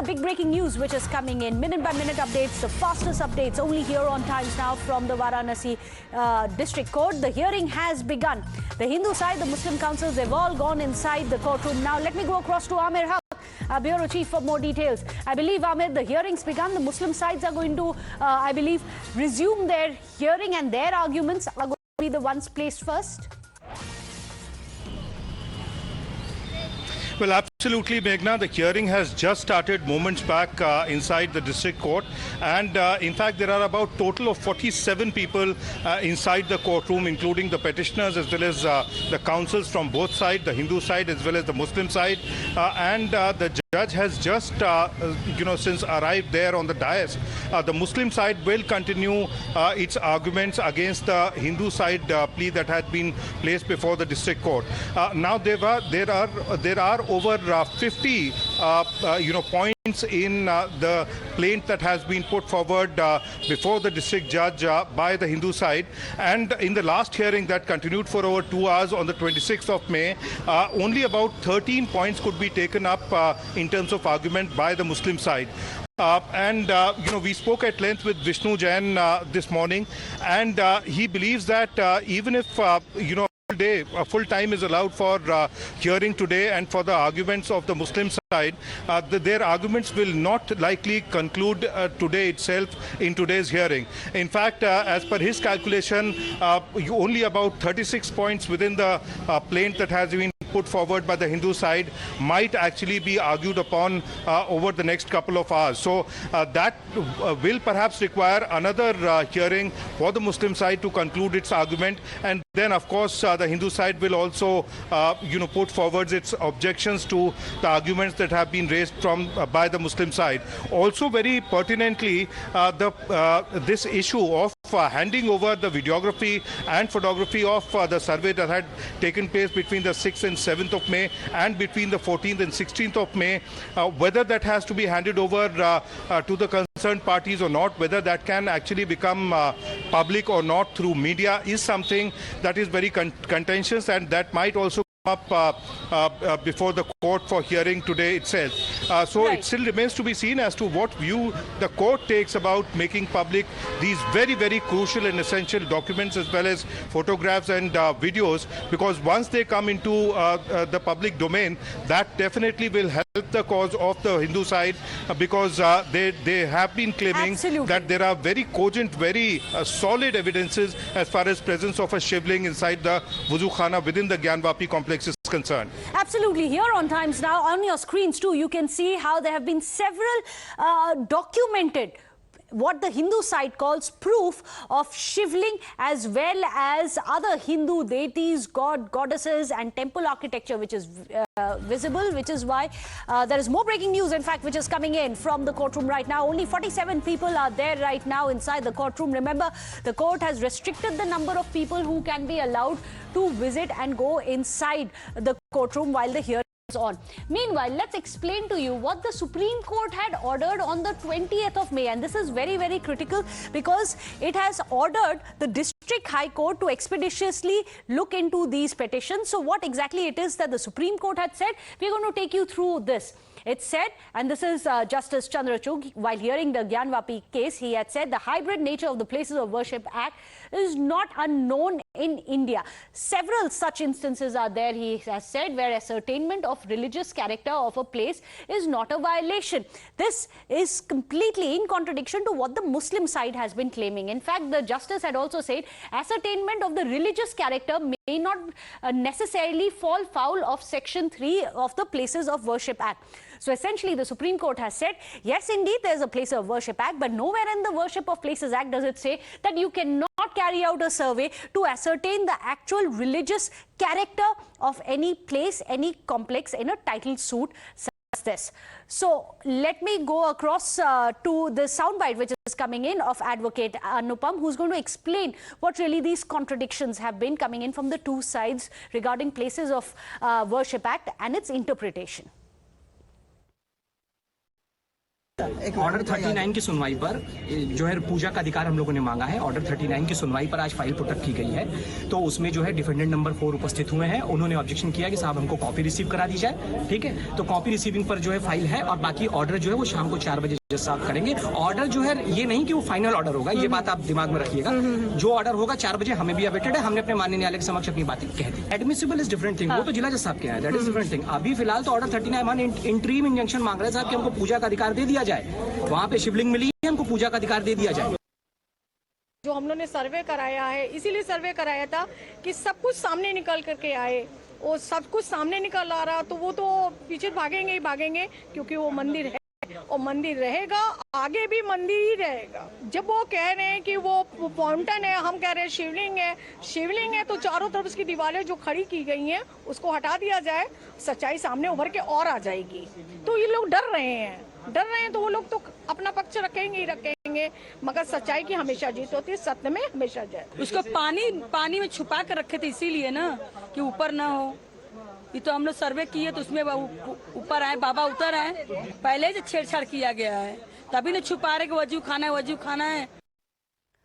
big breaking news which is coming in. Minute by minute updates, the fastest updates only here on Times Now from the Varanasi District Court. The hearing has begun. The Hindu side, the Muslim counsels, they've all gone inside the courtroom. Now let me go across to Amir Haq, our bureau chief, for more details. I believe, Amir, the hearing's begun. The Muslim sides are going to, I believe, resume their hearing, and their arguments are going to be the ones placed first. Well, absolutely, Meghna. The hearing has just started moments back inside the district court. And in fact, there are about total of 47 people inside the courtroom, including the petitioners as well as the counsels from both sides, the Hindu side as well as the Muslim side. The judge has just, since arrived there on the dais. The Muslim side will continue its arguments against the Hindu side plea that had been placed before the district court. Now there are over 50 points in the plaint that has been put forward before the district judge by the Hindu side. And in the last hearing that continued for over 2 hours on the 26th of May, only about 13 points could be taken up in terms of argument by the Muslim side. We spoke at length with Vishnu Jain this morning, and he believes that even if, a full time is allowed for hearing today and for the arguments of the Muslim side, their arguments will not likely conclude today itself in today's hearing. In fact, as per his calculation, only about 36 points within the plaint that has been put forward by the Hindu side might actually be argued upon over the next couple of hours. So that will perhaps require another hearing for the Muslim side to conclude its argument, and then of course the Hindu side will also put forward its objections to the arguments that have been raised by the Muslim side. Also, very pertinently, this issue of handing over the videography and photography of the survey that had taken place between the 6th and 7th of May and between the 14th and 16th of May, whether that has to be handed over to the concerned parties or not, whether that can actually become public or not through media, is something that is very contentious, and that might also up before the court for hearing today itself. It still remains to be seen as to what view the court takes about making public these very, very crucial and essential documents as well as photographs and videos, because once they come into the public domain, that definitely will help the cause of the Hindu side, because they have been claiming that there are very cogent, very solid evidences as far as presence of a shivling inside the wuzu khana within the Gyanvapi complex is concerned. Absolutely. Here on Times Now, on your screens too, you can see how there have been several documented, what the Hindu side calls proof of shivling, as well as other Hindu deities, goddesses and temple architecture which is visible, which is why there is more breaking news, in fact, which is coming in from the courtroom right now. Only 47 people are there right now inside the courtroom. Remember, the court has restricted the number of people who can be allowed to visit and go inside the courtroom while the hearing on. Meanwhile, let's explain to you what the Supreme Court had ordered on the 20th of May, and this is very, very critical because it has ordered the District High Court to expeditiously look into these petitions. So what exactly it is that the Supreme Court had said, we're going to take you through this. It said, and this is Justice Chandrachud, while hearing the Gyanvapi case, he had said the hybrid nature of the Places of Worship Act is not unknown in India. Several such instances are there, he has said, where ascertainment of religious character of a place is not a violation. This is completely in contradiction to what the Muslim side has been claiming. In fact, the justice had also said ascertainment of the religious character may not necessarily fall foul of Section 3 of the Places of Worship Act. So essentially, the Supreme Court has said, yes, indeed, there's a Place of Worship Act, but nowhere in the Worship of Places Act does it say that you cannot carry out a survey to ascertain the actual religious character of any place, any complex in a title suit such as this. So let me go across to the soundbite which is coming in of Advocate Anupam, who's going to explain what really these contradictions have been coming in from the two sides regarding Places of Worship Act and its interpretation. Order 39 की सुनवाई पर जो है पूजा का अधिकार हम लोगों ने मांगा है। ऑर्डर 39 की सुनवाई पर आज फाइल पुटअप की गई है, तो उसमें जो है डिफेंडेंट नंबर 4 उपस्थित हुए हैं। उन्होंने ऑब्जेक्शन किया कि साहब हमको कॉपी रिसीव करा दी जाए, ठीक है। तो कॉपी रिसीविंग पर जो है फाइल है और बाकी ऑर्डर जो है वो शाम को 4 बजे जज साहब करेंगे। ऑर्डर जो है ये नहीं कि वो फाइनल ऑर्डर होगा, ये बात आप दिमाग में रखिएगा। जो ऑर्डर होगा 4 बजे हमें भी अवेटेड है, हमने अपने माननीय न्यायालय के समक्ष अपनी बातें कह दी। एडमिसिबल इज डिफरेंट थिंग, वो तो जिला जज साहब के हैं, दैट इज डिफरेंट थिंग। अभी फिलहाल तो ऑर्डर 39 हम इंटरीम इंजंक्शन मांग रहे हैं साहब कि हमको पूजा का अधिकार दे दिया जाए। वहाँ पे शिवलिंग मिली है, हमको पूजा का अधिकार दे दिया जाए। जो हम लोगों ने सर्वे कराया है, इसीलिए सर्वे कराया था कि सब कुछ सामने निकल करके आए। और सब कुछ सामने निकल आ रहा तो वो तो पीछे भागेंगे ही भागेंगे, क्योंकि वो मंदिर है और मंदिर रहेगा, आगे भी मंदिर ही रहेगा। जब वो कह रहे हैं कि वो फाउंटेन है, हम कह रहे हैं शिवलिंग है। शिवलिंग है तो चारों तरफ उसकी दीवारें जो खड़ी की गई हैं उसको हटा दिया जाए, सच्चाई सामने उभर के और आ जाएगी। तो ये लोग डर रहे हैं तो वो लोग तो अपना पक्ष रखेंगे ही रखेंगे, मगर सच्चाई की हमेशा जीत होती है, सत्य में हमेशा जय। उसको पानी में छुपा कर रखे थे इसीलिए ना कि ऊपर ना हो। ये तो हम लोग सर्वे किए तो उसमें ऊपर आए, बाबा उतर आए। पहले से छेड़छाड़ किया गया है, तभी न छुपा रहे कि वजू खाना है